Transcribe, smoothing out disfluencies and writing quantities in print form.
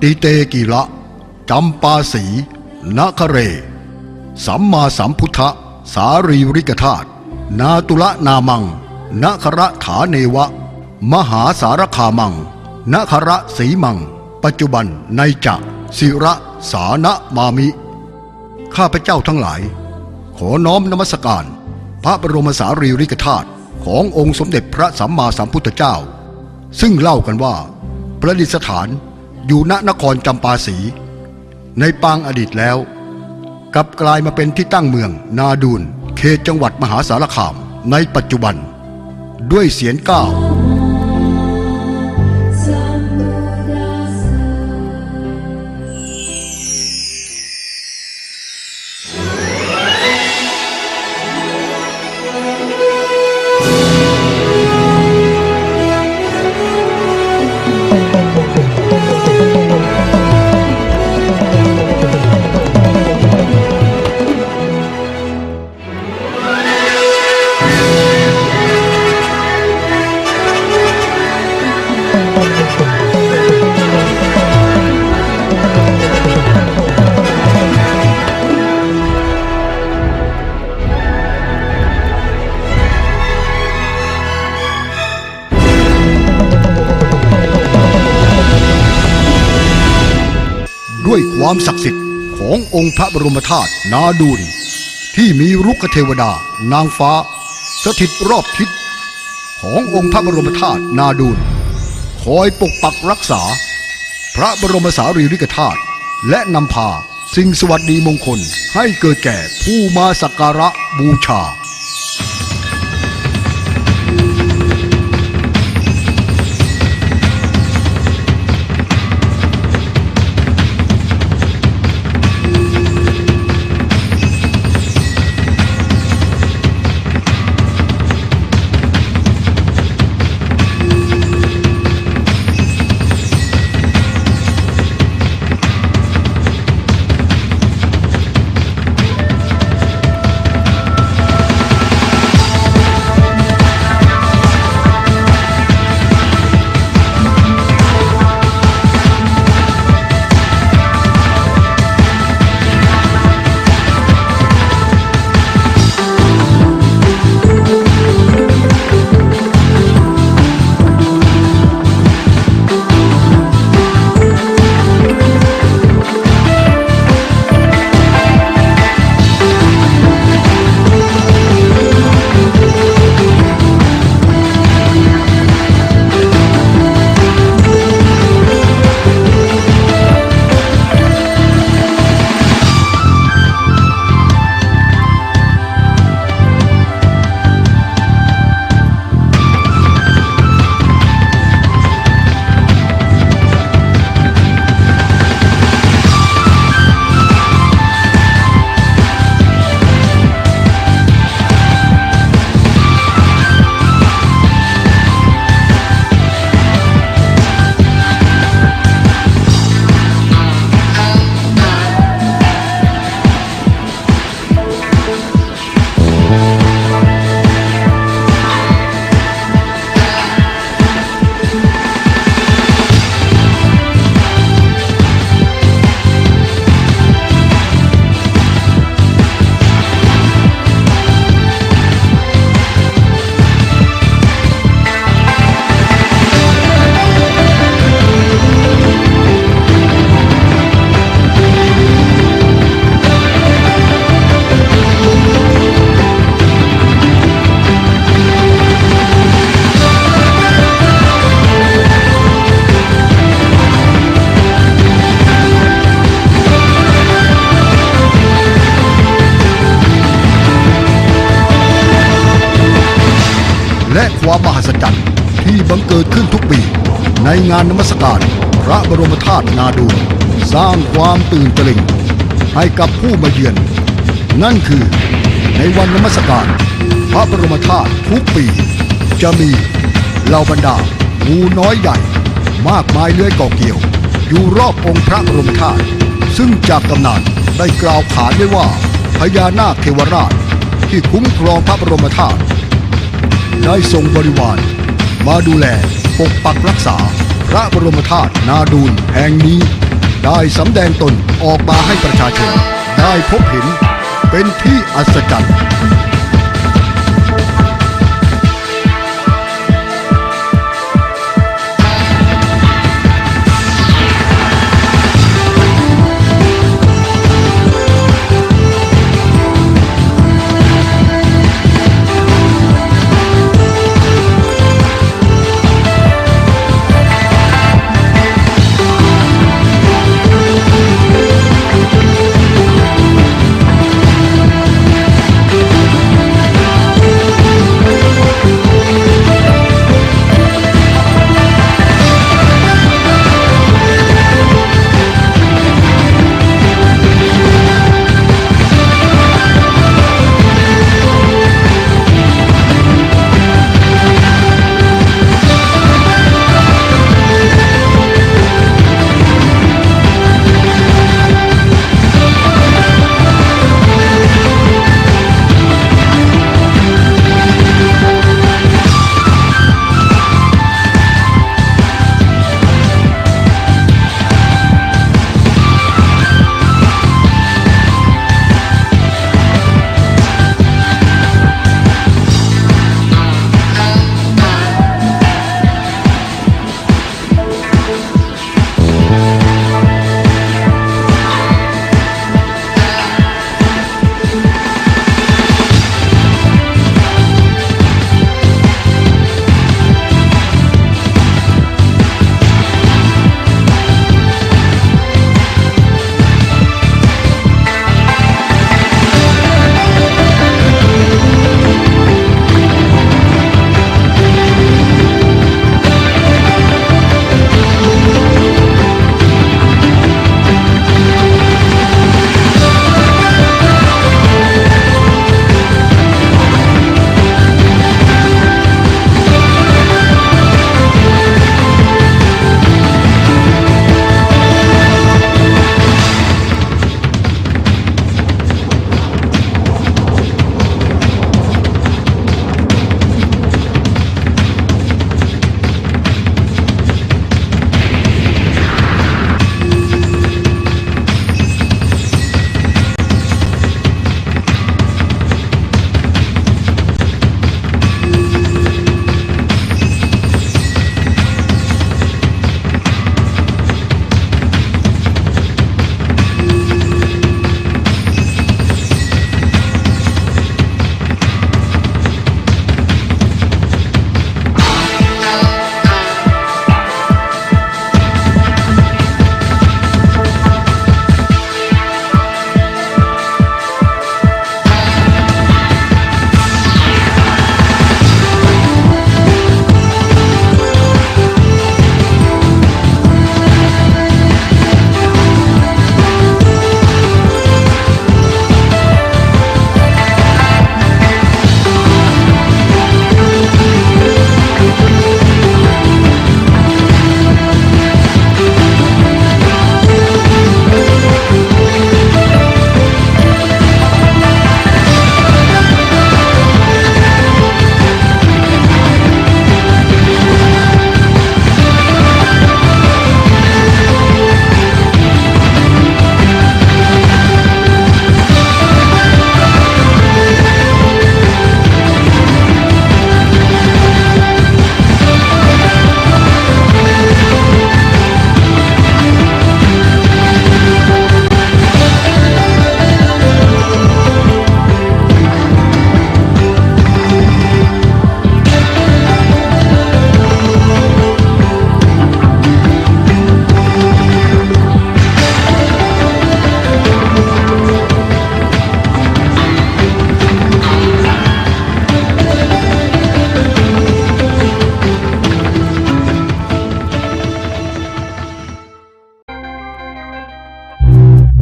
ติเตกิระจำปาสีนคเรสัมมาสัมพุทธสารีริกธาตุนาตุละนามังนคระฐาเนวะมหาสารคามังนคระสีมังปัจจุบันในจะศิระสานะมามิข้าพเจ้าทั้งหลายขอน้อมนมัสการพระบรมสารีริกธาตุขององค์สมเด็จพระสัมมาสัมพุทธเจ้าซึ่งเล่ากันว่าประดิษฐานอยู่ณนครจำปาสีในปางอดีตแล้วกลับกลายมาเป็นที่ตั้งเมืองนาดูนเขตจังหวัดมหาสารคามในปัจจุบันด้วยเสียงก้าวด้วยความศักดิ์สิทธิ์ขององค์พระบรมธาตุนาดูนที่มีรุกขเทวดานางฟ้าสถิตรอบทิศขององค์พระบรมธาตุนาดูนคอยปกปักรักษาพระบรมสารีริกธาตุและนำพาสิ่งสวัสดีมงคลให้เกิดแก่ผู้มาสักการะบูชาและความมหัศจรรย์ที่บังเกิดขึ้นทุกปีในงานนมัสการพระบรมธาตุนาดูนสร้างความตื่นตระหนกให้กับผู้มาเยือนนั่นคือในวันนมัสการพระบรมธาตุทุกปีจะมีเหล่าบรรดางูน้อยใหญ่มากมายเลื้อยเกาะเกี่ยวอยู่รอบองค์พระบรมธาตุซึ่งจากตำนานได้กล่าวขานไว้ว่าพญานาคเทวราชที่คุ้มครองพระบรมธาตุได้ส่งบริวารมาดูแลปกปักรักษาพระบรมธาตุนาดูนแห่งนี้ ได้สำแดงตนออกมาให้ประชาชนได้พบเห็นเป็นที่อัศจรรย์